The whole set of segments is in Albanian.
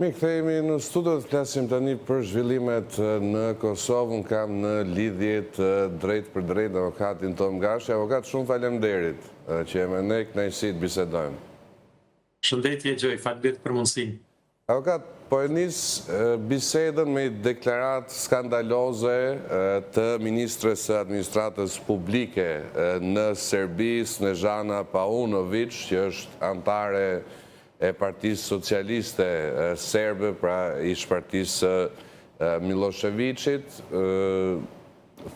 Mi kthehemi në studio të flasim tani për zhvillimet në Kosovë. Kam në lidhje të drejt për drejt avokatin Tom Gashi. Avokat, shumë faleminderit që me ne kënaqësi të bisedojmë. Shëndetje Gjoj, faleminderit për mundësinë. Avokat, po e nis bisedën me deklaratë skandaloze të ministres së administratës publike në Serbi, Snežana Paunović, që është antare e Partisë Socialiste Serbe, pra ish Partisë Miloševićit,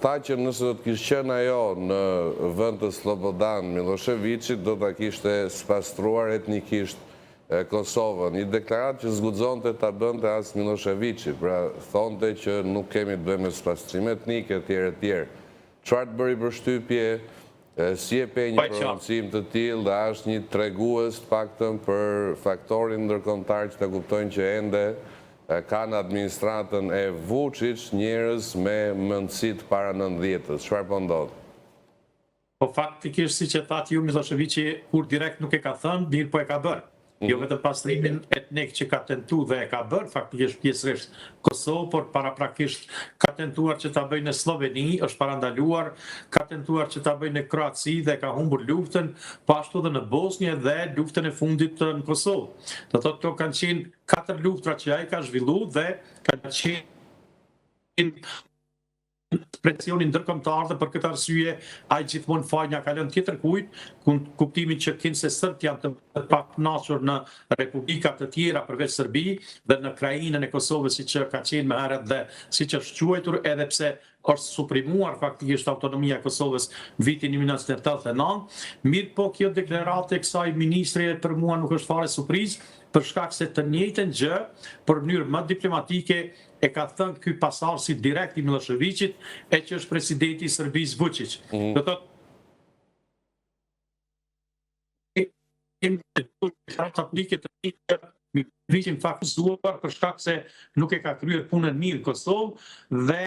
tha që nëse do të kishte qenë ajo në vend të Slobodan Miloševićit, do ta kishte spastruar etnikisht Kosovën. Një deklaratë që zguxonte ta bënte as Miloševići, pra thonte që nuk kemi të bëjmë me spastrim etnik etj. Çfarë të bëri përshtypje? Si e pe një prononcim të tillë dhe është një tregues të paktën për faktorin ndërkombëtar që të kuptojnë që ende kanë administratën e Vučić njerëz me mendësi të para 90-s. Çfarë po ndodh? Po faktikisht siç e thatë ju, Miloševići kur direkt nuk e ka thënë, mirë po e ka bërë. Jo vetëm pastrimin etnik që ka tentuar dhe e ka bërë, faktikisht pjesërisht Kosovë, por paraprakisht ka tentuar që ta bëjë në Sloveni, është parandaluar, ka tentuar që ta bëjë në Kroaci dhe ka humbur luftën, po ashtu edhe në Bosnjë dhe luftën e fundit në Kosovë. Do thotë këto kanë qenë 4 luftra që ai ka zhvilluar dhe kanë qenë presionin ndërkombëtar dhe për këtë arsye ai gjithmonë fajnia ka lënë tjetër kujt, kuptimin që kinse sërt janë të pakënaqur në republika të tjera përveç Serbi dhe në krajinën e Kosovës siç ka qenë më herët dhe siç është quajtur, edhe pse është suprimuar faktikisht autonomia e Kosovës vitin 1989. Mirë po kjo deklaratë e kësaj ministre për mua nuk është fare surprizë, për shkak se të njëjtën gjë për mënyrë më diplomatike e ka thënë ky pasardhësi direkt i Miloševićit, e që është presidenti i Serbisë Vučić. Do thotë aplike të Miloševićin fakuzuar për shkak se nuk e ka kryer punën mirë Kosovë dhe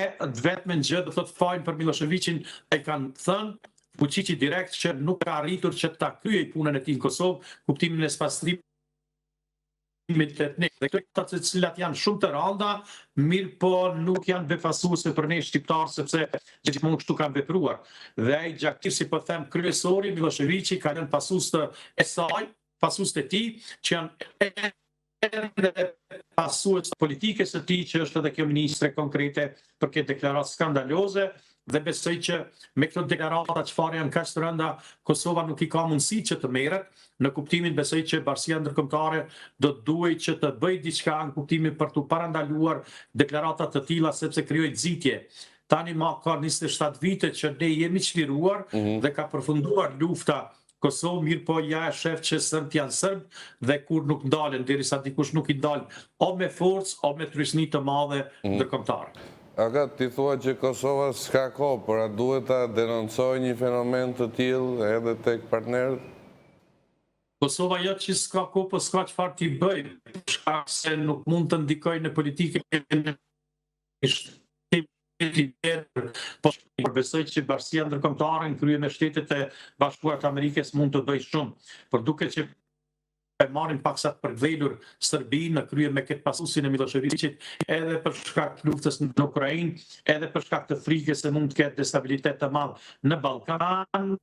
vetëm gjë do thotë fajin për Miloševićin e kanë thënë Vučići direkt që nuk ka arritur që ta kryej punën e tij në Kosovë, kuptimin e spastrimit etnik. Dhe këto të cilat janë shumë të rënda, mirë po nuk janë befasuese për ne shqiptarë, sepse gjithmonë kështu kanë vepruar. Dhe ai gjaktisht, si po them, kryesori Miloševići ka lënë pasues të saj, pasues të tij, që janë edhe pasues politike së tij, që është edhe kjo ministre konkrete për këtë deklaratë skandaloze. Dhe besoj që me këto deklarata çfarë janë kaq të rënda, Kosova nuk i ka mundësi që të merret, në kuptimin besoj që bashkia ndërkombëtare do të duhet që të bëjë diçka në kuptimin për të parandaluar deklarata të tilla, sepse krijojnë xitje. Tani ka 27 vite që ne jemi çliruar dhe ka përfunduar lufta Kosovë, mirë po ja e shef që sërbët janë sërbë dhe kur nuk ndalen, derisa dikush nuk i ndal, o me forcë, o me trysni të madhe ndërkombëtare. Aga, ti thua që Kosova s'ka kohë, por a duhet ta denoncoj një fenomen të tillë edhe tek partnerët? Kosova jo që s'ka kohë, po s'ka çfarë t'i bëj, shkak se nuk mund të ndikojë në politikën e shtetit, po besoj që bashkia ndërkombëtare në krye me Shtetet e Bashkuara të Amerikës mund të bëjë shumë, por duket që e marrin paksa të përvjelur Serbinë në krye me këtë pasuesin e Miloševićit, edhe për shkak të luftës në Ukrainë, edhe për shkak të frikës se mund të ketë destabilitet të madh në Ballkan,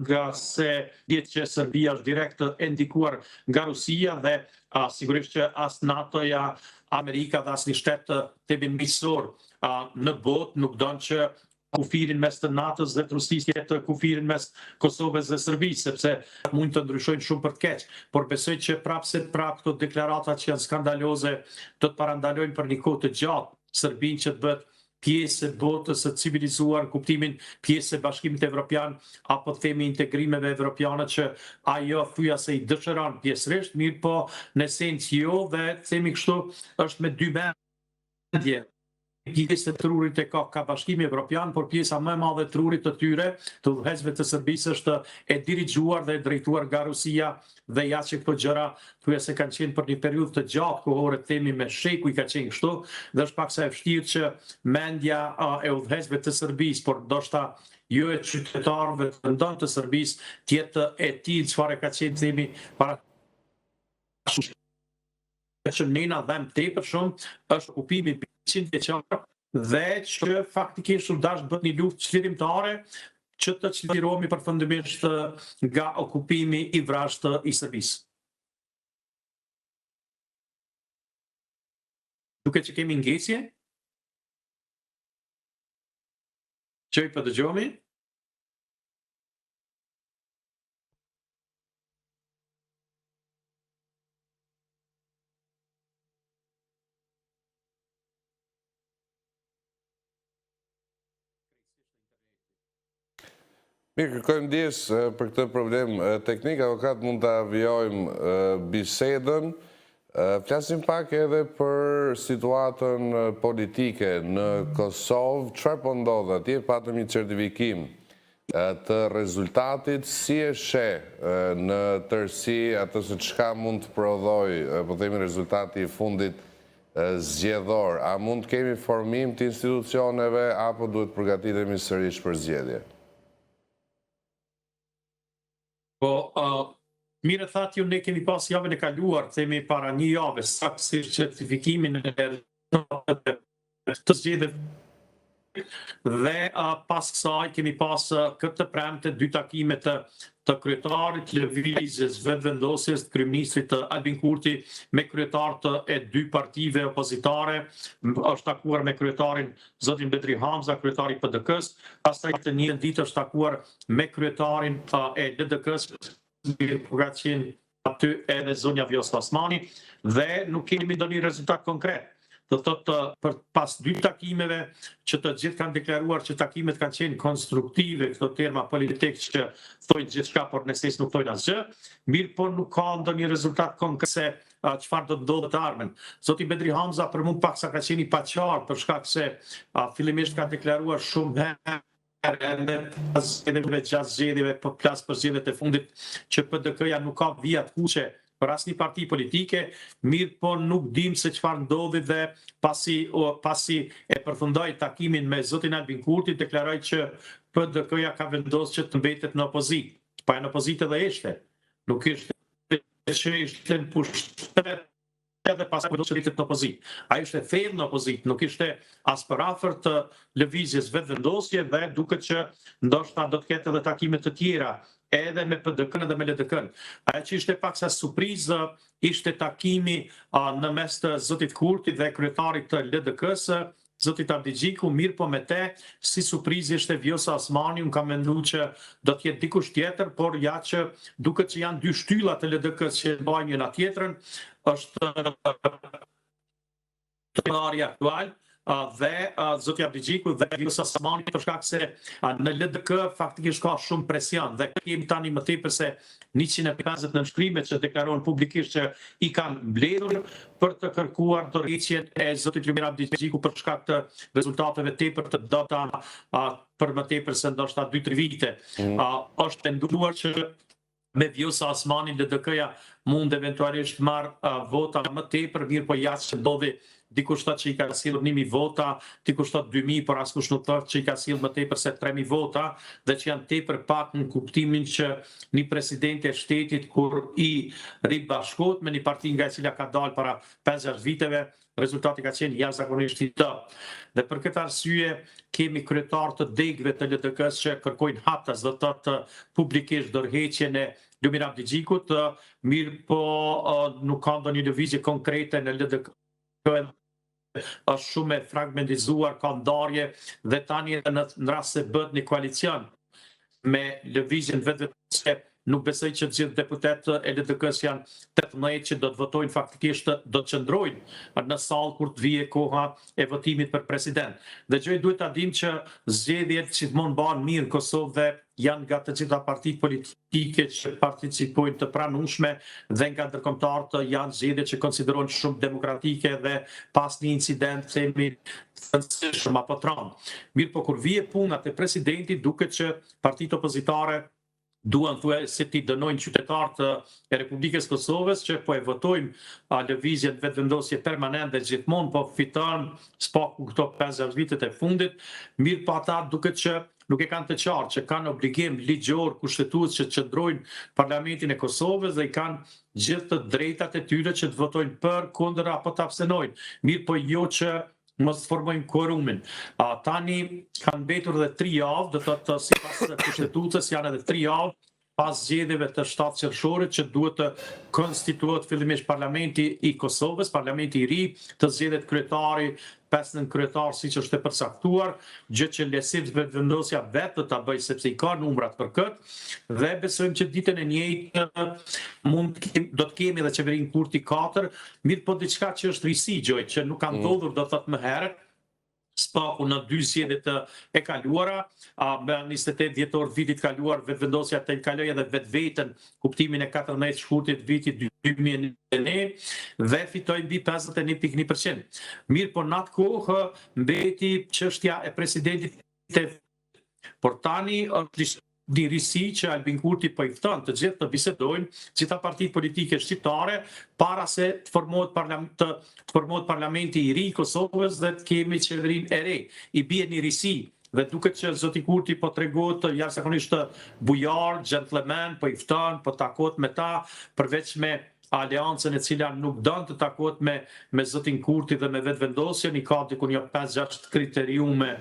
nga se dihet që Serbia është direkt e ndikuar nga Rusia dhe sigurisht që as NATO-ja, Amerika dhe asnjë shtet themelmisor në botë nuk don që kufirin mes të NATO-s dhe të Rusisë të kufirin mes Kosovës dhe Serbisë, sepse mund të ndryshojnë shumë për të keq. Por besoj që prapë këto deklarata që janë skandaloze do të parandalojnë për një kohë të gjatë Serbinë që të bëhet pjesë e botës së civilizuar, kuptimin pjesë e Bashkimit Evropian, apo themi integrimeve evropiane që ajo thuja se i dëshiron pjesërisht, mirë po në esencë jo, dhe themi kështu është me dy mendje. Pjesë e trurit e ka Bashkimi Evropian, por pjesa më e madhe e trurit të tyre, të udhëheqësve të Serbisë, është e dirigjuar dhe e drejtuar nga Rusia, dhe ja që këto gjëra thuja se kanë qenë për një periudhë të gjatë kohore, themi me shekuj ka qenë kështu, dhe është paksa e vështirë që mendja e udhëheqësve të Serbisë, por ndoshta jo e qytetarëve të ndonë të Serbisë, tjetë e tillë çfarë ka qenë themi para që nena dhem tepër shumë është okupimi 100 vjeçar dhe që faktikisht u dash bët një luftë çlirimtare që të çlirohemi përfundimisht nga okupimi i vrashtë i Serbisë. Duke që kemi ngjecje, që i përdëgjohemi, Mirë, kërkojmë ndjesë për këtë problem teknik, avokat mund të avijojmë bisedën. Flasim pak edhe për situatën politike në Kosovë. Çfarë po ndodh atje? Patëm një certifikim të rezultatit. Si e sheh në tërësi atë se çka mund të prodhoj, po themi rezultati i fundit zgjedhor? A mund të kemi formim të institucioneve apo duhet përgatitemi sërish për zgjedhje? Po, mire thatë ju, ne kemi pas javën e kaluar, themi para një jave, saksisht certifikimin e të zgjedhjeve dhe pas kësaj kemi pas këtë premte 2 takime të kryetarit lëvizjes vetëvendosjes të kryeministrit Albin Kurti me kryetarët e 2 partive opozitare, është takuar me kryetarin zotin Bedri Hamza, kryetari i PDK-s, pastaj të një ditë është takuar me kryetarin e LDK-s, ka qenë aty edhe zonja Vjosa Osmani, dhe nuk kemi ndonjë rezultat konkret. Do thotë për pas 2 takimeve që të gjithë kanë deklaruar që takimet kanë qenë konstruktive, këto terma politik që thojnë gjithçka, por në esencë nuk thojnë asgjë, mirë po nuk ka ndonjë rezultat konkret se çfarë do të ndodhë të ardhmen. Zoti Bedri Hamza për mua paksa ka qenë i paqartë për shkak se fillimisht ka deklaruar shumë herë edhe gjatë zgjedhjeve, po flas për zgjedhjet e fundit që PDK-ja nuk ka vija të kuqe për asnjë parti politike, mirë po nuk dim se çfarë ndodhi dhe pasi e përfundoi takimin me zotin Albin Kurti, deklaroi që PDK-ja ka vendosur që të mbetet në opozitë. Pa në opozitë edhe ishte. Nuk ishte që ishte në pushtet edhe pas do të rritet në opozitë. Ai ishte thellë në opozitë, nuk ishte as për afër të lëvizjes vetëvendosje dhe duket që ndoshta do të ketë edhe takime të tjera edhe me PDK-n edhe me LDK-n. Ajo që ishte paksa surprizë ishte takimi në mes të zotit Kurti dhe kryetarit të LDK-s, zotit Abdigjiku, mirë po me te, si surprizë ishte Vjosa Osmani, unë kam menduar që do të jetë dikush tjetër, por ja që duket që janë 2 shtylla të LDK-s që mbajnë njëra tjetrën, është kryetari aktual dhe zoti Abdigjiku dhe Vjosa Osmani, për shkak se në LDK faktikisht ka shumë presion dhe kemi tani më tepër se 150 nënshkrimet që deklarohen publikisht që i kanë mbledhur për të kërkuar dorëheqjen e zotit Lumir Abdigjiku për shkak të rezultateve tepër të dobta për më tepër se ndoshta 2-3 vite. Është tenduar që me Vjosa Osmani LDK-ja mund eventualisht marr vota më tepër, mirë po jashtë që ndodhi dikush thotë që i ka sjellur 1000 vota, dikush thotë 2000, por askush nuk thotë që i ka sjellur më tepër se 3000 vota dhe që janë tepër pak në kuptimin që një president e shtetit kur i ribashkohet me një parti nga e cila ka dalë para 5-6 viteve, rezultati ka qenë jashtëzakonisht i dobët. Dhe për këtë arsye kemi kryetar të degëve të LDK-s që kërkojnë haptas, do të thotë publikisht dorëheqjen e Lumir Abdigjikut, mirë po nuk ka ndonjë lëvizje konkrete në LDK, është shumë e fragmentizuar, ka ndarje dhe tani në rast se bëhet një koalicion me lëvizjen vetëvendosje, nuk besoj që të gjithë deputetët e LDK-s janë 18 që do të votojnë faktikisht, do të qëndrojnë në sallë kur të vijë koha e votimit për president. Dhe gjë duhet ta dim që zgjedhjet gjithmonë bëhen mirë në Kosovë dhe janë nga të gjitha partitë politike që participojnë të pranueshme dhe nga ndërkombëtarët janë zgjedhje që konsiderohen shumë demokratike dhe pas një incident themi shumë apo tron. Mirë po kur vije puna te presidenti duket që partitë opozitare duan si ti dënojnë qytetarët e Republikës Kosovës që po e votojnë lëvizjen vetëvendosje permanente gjithmonë, po fiton spaku këto 50 vitet e fundit, mirë pa ata duket që nuk e kanë të qartë që kanë obligim ligjor kushtetues që qëndrojnë Parlamentin e Kosovës dhe i kanë gjithë të drejtat e tyre që të votojnë për, kundër apo të abstenojnë. Mirë po jo që mos formojnë quorumin. Tani kanë mbetur edhe 3 javë, do të thotë sipas kushtetutës janë edhe 3 javë pas zgjedhjeve të 7 qershorit që duhet të konstituohet fillimisht Parlamenti i Kosovës, Parlamenti i ri, të zgjedhet kryetari, 5 kryetar siç është e përcaktuar, gjë që lehtësisht vetëvendosja vetë do ta bëj sepse i ka numrat për këtë, dhe besojmë që ditën e njëjtë do të kemi edhe qeverinë Kurti 4, mirë po diçka që është risi gjoj, që nuk ka ndodhur do thotë më herët, spaku në 2 zgjedhjet e kaluara, me 28 dhjetor vitit kaluar vetëvendosja të kaloi edhe vetveten kuptimin e 14 shkurtit vitit 2001 dhe fitoi mbi 51.1%. Mirë po në atë kohë mbeti çështja e presidentit, por tani është një risi që Albin Kurti po i fton të gjithë të bisedojnë gjitha partitë politike shqiptare para se të formohet parlamenti i ri i Kosovës dhe të kemi qeverinë e re. I bie një risi dhe duket që zoti Kurti po tregohet jashtëzakonisht bujar, gentleman, po i fton, po takohet me ta, përveç me aleancën e cila nuk don të takohet me zotin Kurti dhe me vetëvendosjen, i ka diku një 5-6 kriteriume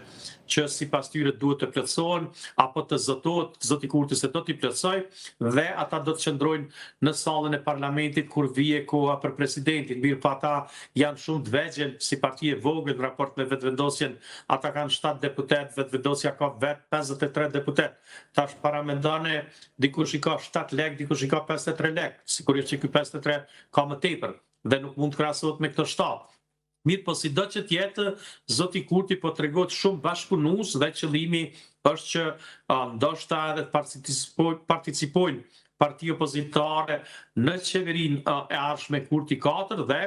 që sipas tyre duhet të plotësohen apo të zotohet zoti Kurti se do t'i plotësoj dhe ata do të qëndrojnë në sallën e parlamentit kur vije koha për presidentin. Mirë po ata janë shumë të vegjël si parti e vogël në raport me vetëvendosjen, ata kanë 7 deputet, vetëvendosja ka vetë 53 deputet. Tash paramendane dikush i ka 7 lek, dikush i ka 53 lek, sigurisht që ky 53 ka më tepër dhe nuk mund të krahasohet me këto 7. Mirë po sido që tjetë, zoti Kurti po tregohet shumë bashkëpunues dhe qëllimi është që ndoshta edhe participojnë parti opozitare në qeverinë e ardhshme Kurti 4 dhe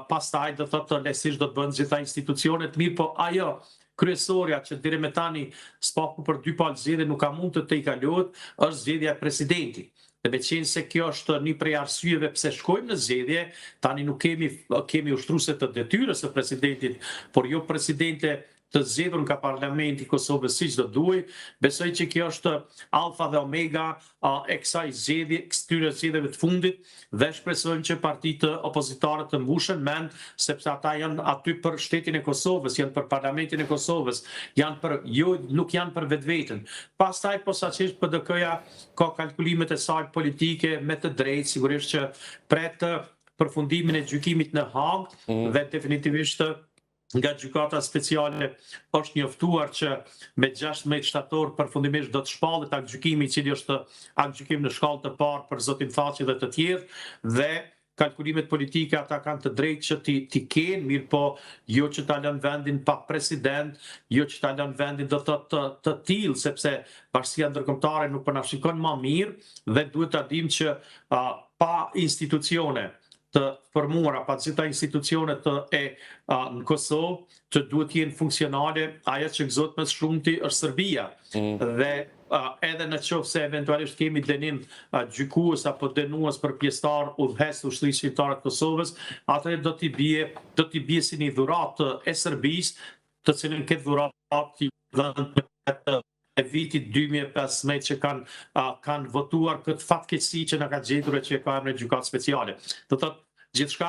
pastaj do thotë lehtësisht do të bëhen gjitha institucionet. Mirë po ajo kryesorja që deri me tani spaku për 2 palë zgjedhje nuk ka mund të i kalohet është zgjedhja e presidentit. Dhe me qenë se kjo është një prej arsyeve pse shkojmë në zgjedhje, tani nuk kemi ushtruese të detyrës së presidentit, por jo presidente të zgjedhur nga Parlamenti i Kosovës siç do duhej. Besoj që kjo është alfa dhe omega e kësaj zgjedhje, këtyre zgjedhjeve të fundit dhe shpresojmë që partitë opozitare të mbushen mend sepse ata janë aty për shtetin e Kosovës, janë për Parlamentin e Kosovës, nuk janë për vetveten. Pastaj posaçërisht PDK-ja ka kalkulimet e saj politike me të drejtë, sigurisht që pret përfundimin e gjykimit në Hagë dhe definitivisht nga gjykata speciale është njoftuar që me 16 shtator përfundimisht do të shpallet aktgjykimi i cili është aktgjykim në shkallë të parë për zotin Thaçi dhe të tjerë dhe kalkulimet politike ata kanë të drejtë që ti kenë, mirë po jo që ta lënë vendin pa president, jo që ta lënë vendin do të tillë sepse bashkia ndërkombëtare nuk po na shikon më mirë dhe duhet ta dimë që pa institucione të formuara, pa gjitha institucionet në Kosovë që duhet jenë funksionale, ajo që gëzohet më shumti është Serbia. Dhe edhe në qoftë se eventualisht kemi dënim gjykues apo dënues për pjesëtar udhëhes të ushtrisë shqiptare të Kosovës, atëherë do t'i bie si një dhuratë e Serbisë, të cilën këtë dhuratë i dhënë e vitit 2015 që kanë votuar këtë fatkeqësi që na ka gjetur e që e ka në gjykatë speciale. Do thotë gjithçka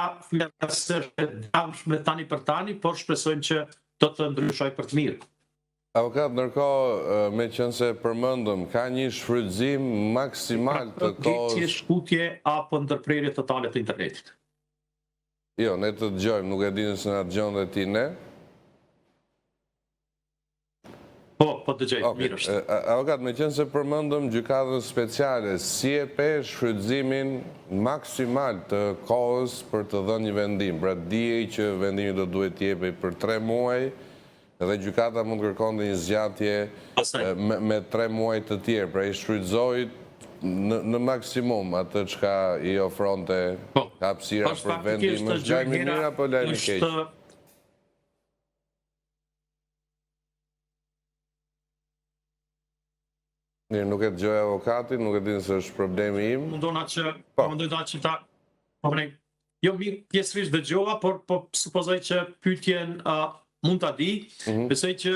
është e dëmshme tani për tani, por shpresojmë që do të ndryshojë për të mirë. Avokat, ndërkohë, me qenë se përmendëm, ka një shfrytëzim maksimal të kohës... Shkutje apo ndërprerje totale të internetit. Jo, ne të dëgjojmë, nuk e dinë se na dëgjon dhe ti ne. Po dëgjoj, mirë është. Avokat, me qenë se përmendëm gjykatën speciale, si e pe shfrytëzimin maksimal të kohës për të dhënë një vendim? Pra dijej që vendimi do duhet jepej për 3 muaj dhe gjykata mund kërkonte një zgjatje me 3 muaj të tjerë, pra i shfrytëzoi në maksimum atë çka i ofronte hapësira për vendim. Është lajm i mirë apo lajm i keq? Mirë, nuk e dëgjoj avokatin, nuk e dinë se është problemi im. Mundona që ta... Jo, mirë, pjesërisht dëgjova, por supozoj që pyetjen mund ta di, besoj që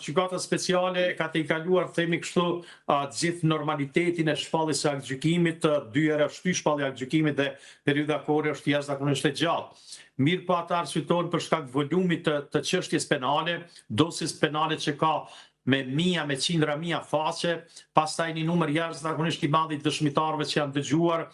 gjykata speciale ka të i kaluar, themi kështu, gjithë normalitetin e shpalljes së aktgjykimit, 2 herë shty shpallja e aktgjykimit dhe periudha kohore është jashtëzakonisht e gjatë. Mirë po ata arsyetohen për shkak volumit të çështjes penale, dosjes penale që ka me qindra mia faqe, pastaj një numër jashtëzakonisht i madh i dëshmitarëve që janë dëgjuar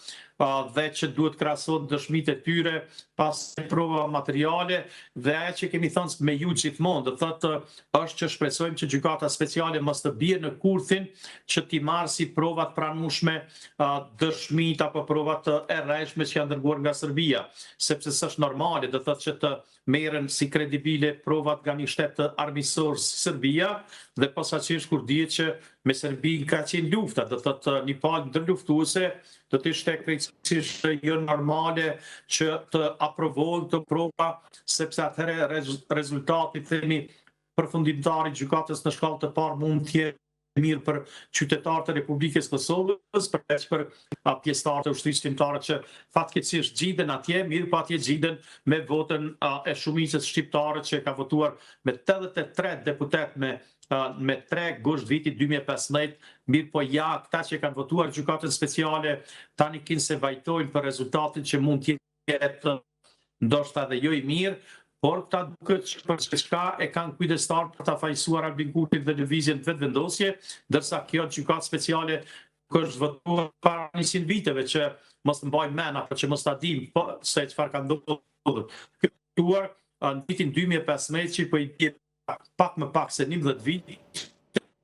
dhe që duhet krahasohet dëshmitë e tyre, pas prova materiale dhe ajo që kemi thënë me ju gjithmonë, do thotë është që shpresojmë që gjykata speciale mos të bie në kurthin që t'i marrë si provat pranueshme dëshmitë apo provat e rrejshme që janë dërguar nga Serbia, sepse s'është normale, do thotë që të merren si kredibile provat nga një shtet armiqësor si Serbia dhe posaçërisht kur dihet që me Serbinë ka qenë lufta, do thotë një palë ndërluftuese, do të ishte krejtësisht jo normale që të aprovohen të prova, sepse atëherë rezultati themi përfundimtar i gjykatës në shkallë të parë mund të jetë mirë për qytetarët e Republikës Kosovës, për pjesëtarët e ushtrisë shqiptare që fatkeqësisht gjiden atje, mirë po atje gjiden me votën e shumicës shqiptare që ka votuar me 83 deputet me 3 gusht vitit 2015, mirë po ja, këta që kanë votuar gjykatën speciale, tani kinë se vajtojnë për rezultatin që mund të jetë ndoshta dhe jo i mirë, por këta duket që për çka e kanë kujdestar për ta fajsuar Albin Kurtin dhe lëvizjen vetëvendosje, ndërsa kjo gjykatë speciale është votuar para 100 viteve që mos të mbajmë mend apo që mos ta dimë se çfarë ka ndodhur. Kjo në vitin 2015 që po i bie pak më pak se 11 vite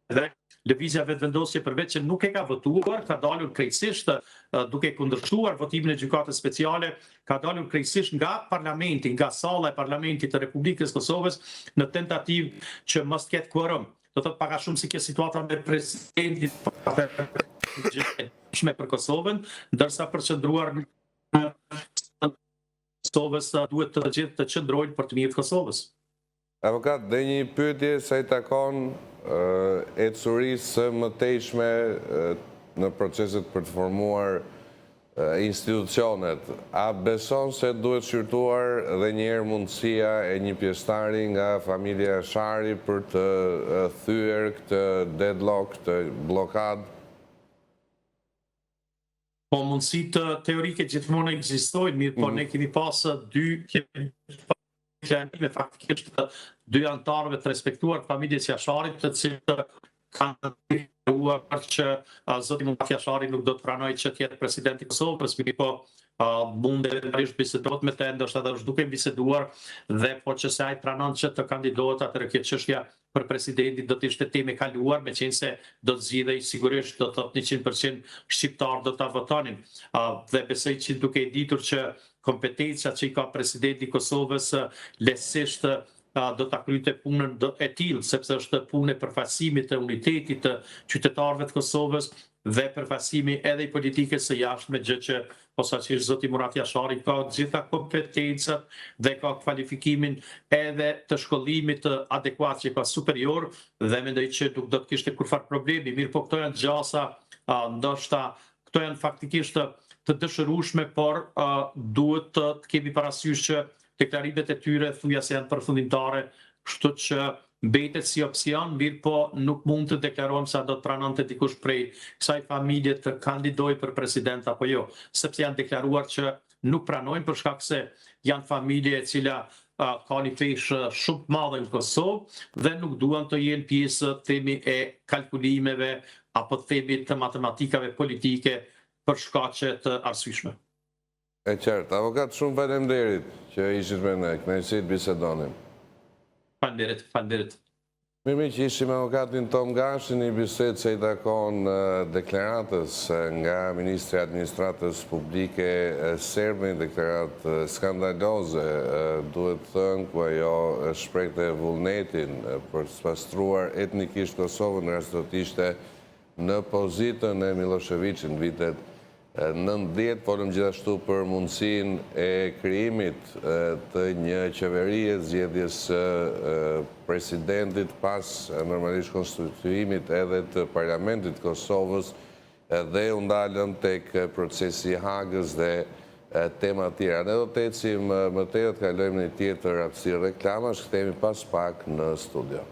dhe lëvizja vetëvendosje përveç që nuk e ka votuar, ka dalur krejtësisht duke kundërshtuar votimin e gjykatës speciale, ka dalur krejtësisht nga parlamenti, nga salla e parlamentit të Republikës Kosovës në tentativë që mos ketë quorum. Do thotë pak a shumë si kjo situata me presidentin për Kosovën, ndërsa për qëndruar në Kosovës duhet të gjithë të qëndrojnë për të mirë të Kosovës. Avokat, dhe një pyetje sa i takon ecësurisë së mëtejshme në proceset për të formuar institucionet. A beson se duhet shqyrtuar dhe njerë mundësia e një pjesëtari nga familja Shari për të thyer këtë deadlock, këtë blokad? Po mundësit teorike gjithmonë ekzistojnë, mirë po ne kemi pasë me faktikisht 2 antarëve të respektuar familjes Jasharit, të cilët kanë deklaruar që zoti Murat Jashari nuk do të pranojë që të jetë presidenti i Kosovës, mirë po mund të bisedohet me të, ndoshta edhe është duke biseduar dhe po që se ai pranon që të kandidohet, atëherë kjo çështja për presidentin do të ishte temë e kaluar, meqense do të zgjidhej sigurisht, do të thotë 100% shqiptar do ta votonin. Dhe besoj që duke i ditur që kompetenca që i ka presidenti i Kosovës lehtësisht do ta kryte punën e tillë, sepse është punë e përfaqësimit të unitetit të qytetarëve të Kosovës dhe përfaqësimi edhe i politikës së jashtme, gjë që posaçërisht zoti Murat Jashari ka gjitha kompetencat dhe ka kvalifikimin edhe të shkollimit adekuat që ka superior dhe mendoj që nuk do të kishte kurfar problemi. Mirë po këto janë gjasa, ndoshta këto janë faktikisht të dëshirueshme, por duhet të kemi parasysh që deklarimet e tyre thujase janë përfundimtare, kështu që mbetet si opsion, mirë po nuk mund të deklarojmë se do të pranonte dikush prej kësaj familje të kandidojë për president apo jo, sepse janë deklaruar që nuk pranojnë për shkak se janë familje e cila ka një peshë shumë të madhe në Kosovë dhe nuk duan të jenë pjesë themi e kalkulimeve apo themi të matematikave politike për shkaqe të arsyeshme. E qartë, avokat, shumë faleminderit që ishit me ne, kënaqësi të bisedonim. Faleminderit. Mirë që ishim avokatin Tom Gashi, një bisedë që i takon deklaratës nga Ministri Administratës Publike Serbe, një deklaratë skandaloze, duhet thënë, ku ajo shprehte vullnetin për të pastruar etnikisht Kosovën, rastësisht në pozitën e Miloševićit në vitet 90, folëm gjithashtu për mundësin e krijimit të një qeverie zgjedhjes presidentit pas normalisht konstituimit edhe të parlamentit Kosovës dhe u ndalën tek procesi i Hagës dhe tema tjera. Ne do të ecim më tej, të kalojmë në një tjetër aftësi reklamash, kthehemi pas pak në studio.